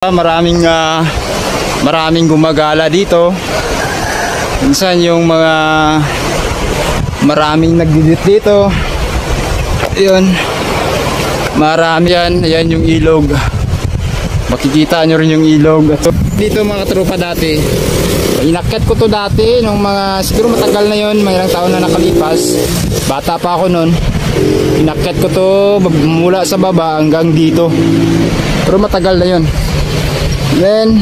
Maraming gumagala dito. Minsan yung mga maraming nagdidit dito. Ayun. Marami yan. Ayan yung ilog. Makikita nyo rin yung ilog. Dito mga tropa dati. Inakyat ko to dati nung mga siguro matagal na yon, mga ilang taon na nakalipas. Bata pa ako noon. Inakyat ko to mula sa baba hanggang dito. Pero matagal na yon. Then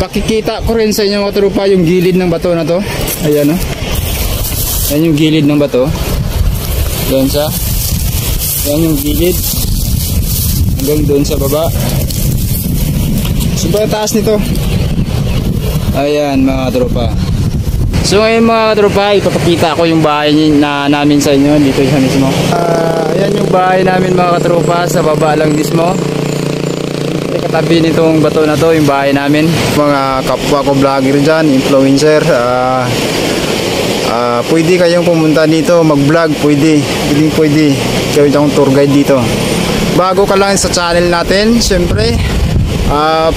pakikita ko rin sa inyo mga tropa yung gilid ng bato na to. Ayan o. Ayan yung gilid ng bato. Ayan siya. Ayan yung gilid. Hanggang doon sa baba. Sobrang taas nito. Ayan mga tropa. So ngayon mga tropa, ipapakita ko yung bahay namin sa inyo. Dito siya mismo. Ayan yung bahay namin mga tropa. Sa baba lang mismo. Katabi nitong bato na to yung bahay namin. Mga kapwa ko vlogger dyan, influencer, pwede kayong pumunta dito mag vlog. Pwede gawin akong tour guide dito. Bago ka lang sa channel natin, syempre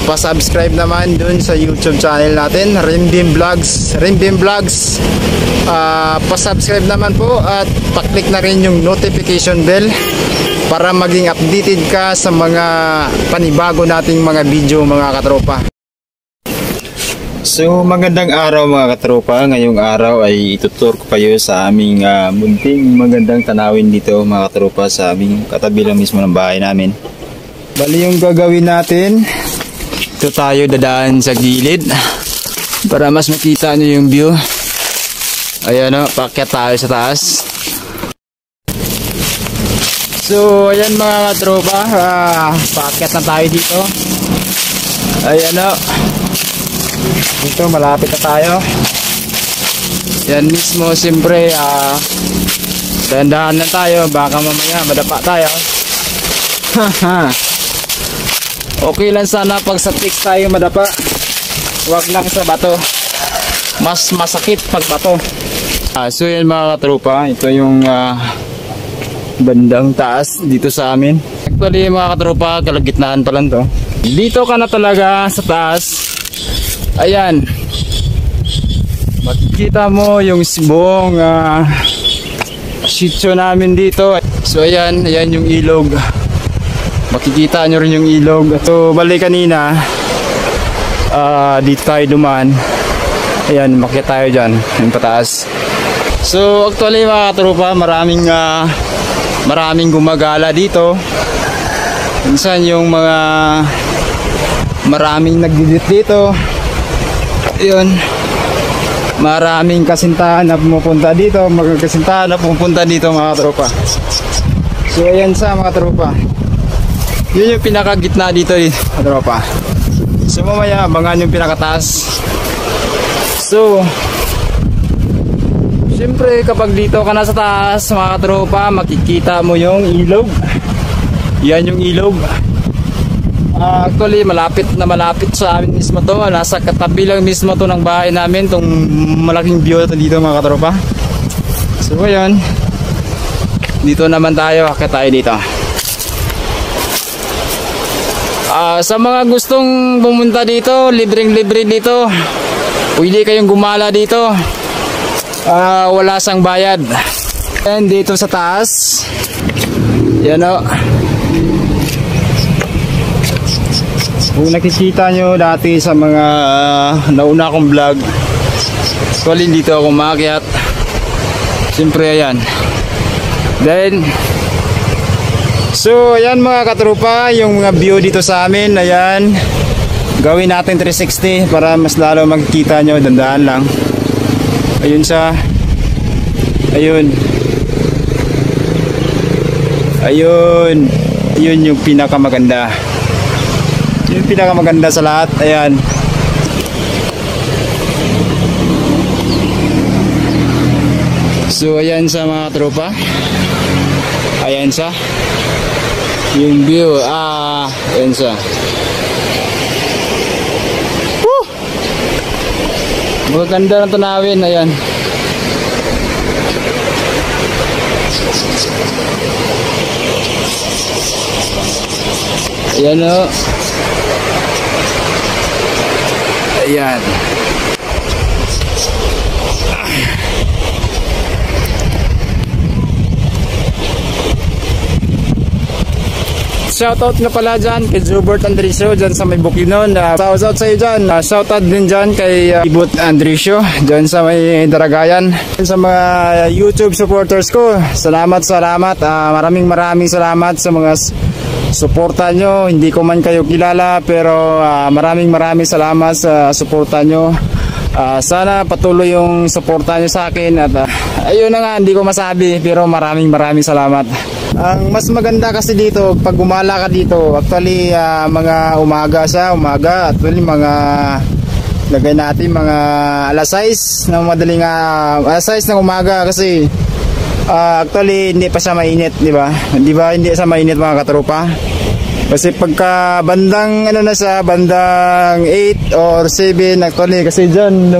pa-subscribe naman dun sa YouTube channel natin, Rimbim Vlogs. Pa-subscribe naman po at pa-click na rin yung notification bell para maging updated ka sa mga panibago nating mga video mga katropa. So magandang araw mga katropa. Ngayong araw ay itutur ko kayo sa aming munting magandang tanawin dito mga katropa, sa aming katabi lang mismo ng bahay namin. Bali yung gagawin natin, ito tayo dadaan sa gilid para mas makita nyo yung view. Ayan o, paakyat tayo sa taas. So ayan mga tropa, paakyat na tayo dito. Ayan o, dito malapit na tayo. Yan mismo, siyempre dahan-dahan na tayo, baka mamaya madapa tayo. Okay lang sana pag sa tiks tayo madapa, wag lang sa bato, mas masakit pag bato. So yan mga katropa, ito yung bandang taas dito sa amin. Actually mga katropa, kalagitnaan pa lang to. Dito ka na talaga sa taas. Ayan, makikita mo yung buong sitio namin dito. So ayan yung ilog. Makikita nyo rin yung ilog. So bali kanina dito tayo dumaan. Ayan, makikita tayo dyan yung pataas. So actually mga katropa, maraming gumagala dito. Minsan yung mga maraming nagdidit dito. Ayun, maraming kasintahan na pumupunta dito, magkasintahan na pumupunta dito mga tropa. So ayan sa mga tropa, yun yung pinakagitna dito mga tropa. So mamaya abangan yung pinakataas. So siyempre kapag dito ka na sa taas mga tropa, makikita mo yung ilog. Yan yung ilog. Actually malapit sa amin mismo to. Nasa katabi lang mismo to ng bahay namin, tong malaking view dito mga katropa. So ayun, dito naman tayo, akit tayo dito. Sa mga gustong pumunta dito, libreng-libre dito, pwede kayong gumala dito. Wala sang bayad. And dito sa taas, yan o. Kung nakikita nyo dati sa mga nauna kong vlog, actually dito ako maakyat. Siyempre ayan. Then so ayan mga katropa, yung mga view dito sa amin. Ayan, gawin natin 360 para mas lalo makikita nyo. Dandaan lang. Ayun siya. Ayun. Ayun. Yun yung pinakamaganda. Yung pinakamaganda sa lahat. Ayan. So ayan sa mga tropa. Ayan sa yung view. Ayan sa. Maganda ng tanawin. Ayan. Ayan o. Ayan. Shoutout na pala dyan kay Jubert Andresio dyan sa may Bukidnon. Shoutout sa iyo dyan. Shoutout din dyan kay Ibut Andresio dyan sa may Daragayan. Sa mga YouTube supporters ko, salamat. Maraming salamat sa mga suporta nyo. Hindi ko man kayo kilala pero maraming salamat sa suporta nyo. Sana patuloy yung suporta nyo sa akin at ayun na nga, hindi ko masabi pero maraming salamat. Ang mas maganda kasi dito pag gumala ka dito, actually mga umaga actually mga lagay natin mga alas 6 ng madaling alas 6 ng umaga kasi actually hindi pa siya mainit, di ba? Hindi siya mainit mga katropa. Kasi pagka bandang bandang 8 or 7 actually kasi diyan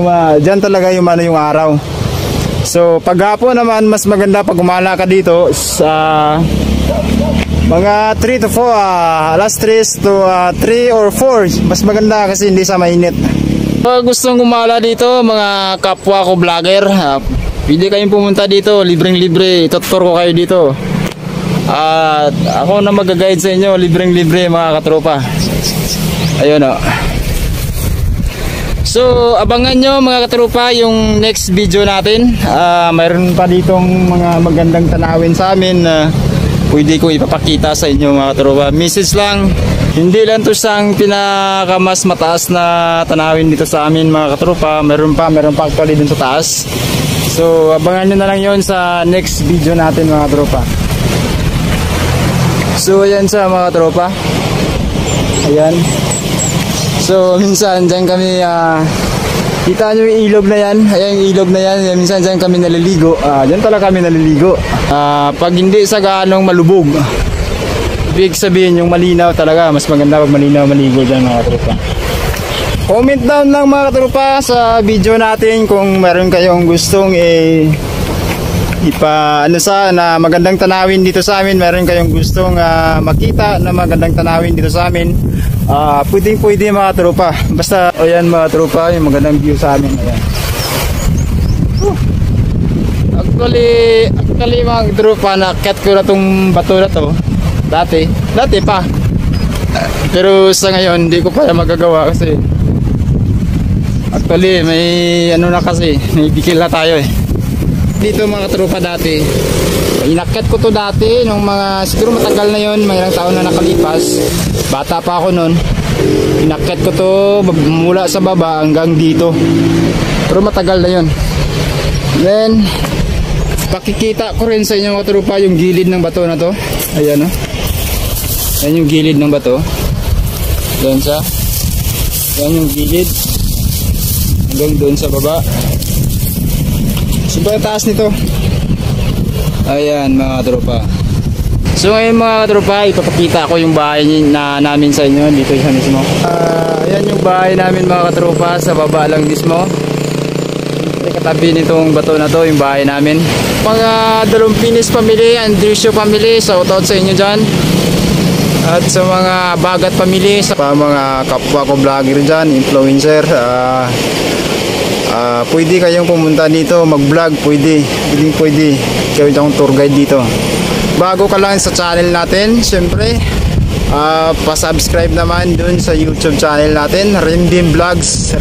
talaga yung araw. So paghapon naman mas maganda pag gumala ka dito sa mga 3 to 4 alas 3 to 3 or 4 mas maganda kasi hindi sa mainit. Pag gustong gumala dito mga kapwa ko vlogger, pwede kayong pumunta dito, libreng-libre, ituturo ko kayo dito. At ako na mag-guide sa inyo, libreng-libre mga katropa. Ayun o. So abangan nyo mga katropa yung next video natin. Mayroon pa ditong mga magandang tanawin sa amin na pwede ko ipapakita sa inyo mga katropa. Message lang, hindi lang to siyang pinaka mas mataas na tanawin dito sa amin mga katropa. Meron pa actually dun sa taas. So abangan nyo na lang yon sa next video natin mga katropa. So ayan siya mga katropa. Ayan. So minsan dyan kami kita nyo yung ilog na yan. Ayan yung ilog na yan. Minsan dyan kami naliligo. Dyan talaga kami naliligo. Pag hindi sa gaanong malubog, ibig sabihin yung malinaw talaga. Mas maganda pag malinaw maligo dyan mga katropa. Comment down lang mga katropa sa video natin kung meron kayong gustong na magandang tanawin dito sa amin. Meron kayong gustong makita na magandang tanawin dito sa amin. Pwede mga tropa. Basta ayan mga tropa, yung magandang view sa amin. Ayan. Actually mga tropa, nakakit ko na tong bato na to dati pa, pero sa ngayon hindi ko pa magagawa kasi actually may may bikil na tayo dito mga tropa. Dati inakit ko to dati nung mga siguro matagal na yon, may ilang taon na nakalipas. Bata pa ako nun, inakit ko to mula sa baba hanggang dito, pero matagal na yon. Then pakikita ko rin sa inyo mga tropa yung gilid ng bato na to. Ayan o, ayan yung gilid ng bato. Doon siya, ayan yung gilid hanggang doon sa baba. Sobrang taas nito. Ayan mga tropa. So ngayon mga tropa, ipapakita ko yung bahay namin sa inyo dito sa mismo. Ayan yung bahay namin mga tropa, sa baba lang mismo. Katabi nitong bato na to yung bahay namin. Mga Dalumpinis family, Andresio family, shoutout sa inyo dyan. At sa mga Bagat family, sa mga kapwa ko vlogger dyan, influencer, pwede kayong pumunta dito mag-vlog. Pwede kayo akong tour guide dito. Bago ka lang sa channel natin, syempre pa-subscribe naman dun sa YouTube channel natin, Rimbim Vlogs.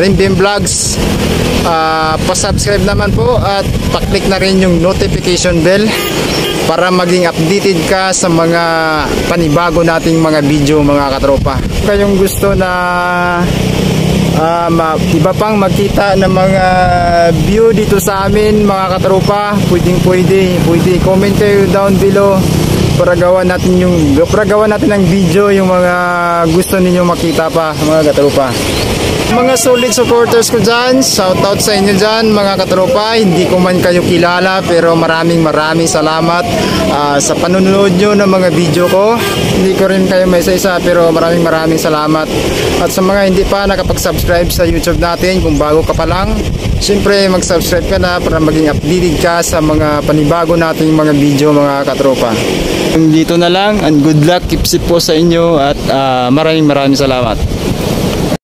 Pa-subscribe naman po at pa-click na rin yung notification bell para maging updated ka sa mga panibago nating mga video mga katropa. Kayong gusto na iba pang makita ng mga view dito sa amin mga katropa, pwede comment kayo down below para gawa natin ng video yung mga gusto ninyo makita pa mga katropa. Mga solid supporters ko dyan, shoutout sa inyo dyan mga katropa. Hindi ko man kayo kilala pero maraming salamat sa panunod nyo ng mga video ko. Hindi ko rin kayo may isa-isa pero maraming salamat. At sa mga hindi pa nakapag-subscribe sa YouTube natin, kung bago ka pa lang, siyempre mag-subscribe ka na para maging updated ka sa mga panibago nating mga video mga katropa. Dito na lang and good luck, keep safe po sa inyo at maraming salamat.